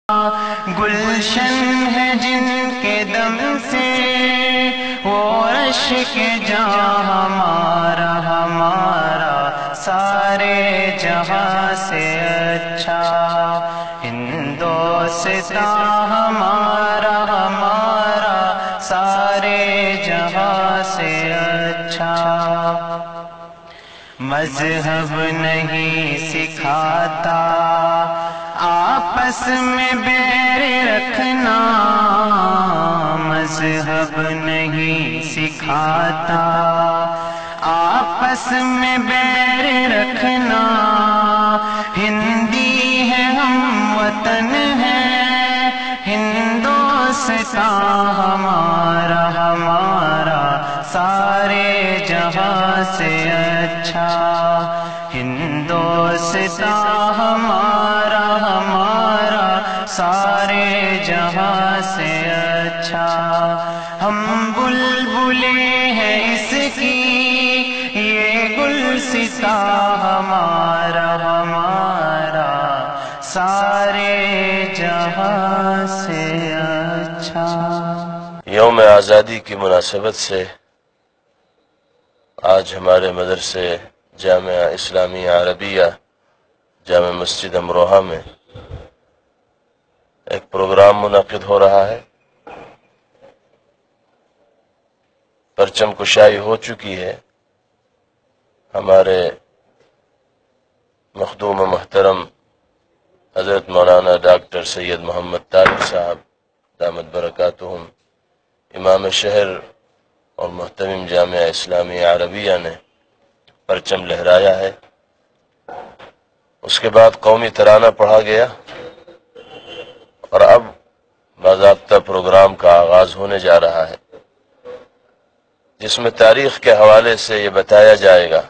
گلشن ہے جن کے دم سے وہ عرش کے جہاں ہمارا سارے جہاں سے اچھا ہندوستاں ہمارا سارے جہاں سے اچھا۔ مذہب نہیں سکھاتا آپس میں بیر رکھنا، مذہب نہیں سکھاتا آپس میں بیر رکھنا، ہندی ہے ہم وطن ہے ہندوستاں ہمارا سارے جہاں سے اچھا ہندوستاں ہمارا سارے جہاں سے اچھا۔ ہم بلبلیں ہیں اس کی یہ گلستاں ہمارا سارے جہاں سے اچھا۔ یوم آزادی کی مناسبت سے آج ہمارے مدرسے جامعہ اسلامیہ عربیہ جامع مسجد امروہہ میں ایک پروگرام منعقد ہو رہا ہے۔ پرچم کشائی ہو چکی ہے۔ ہمارے مخدوم محترم حضرت مولانا ڈاکٹر سید محمد طارق صاحب دامت برکاتہم امام شہر اور محتمم جامعہ اسلامیہ عربیہ نے پرچم لہرایا ہے۔ اس کے بعد قومی ترانہ پڑھا گیا اور اب باضابطہ پروگرام کا آغاز ہونے جا رہا ہے، جس میں تاریخ کے حوالے سے یہ بتایا جائے گا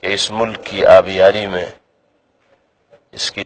کہ اس ملک کی آبیاری میں اس کی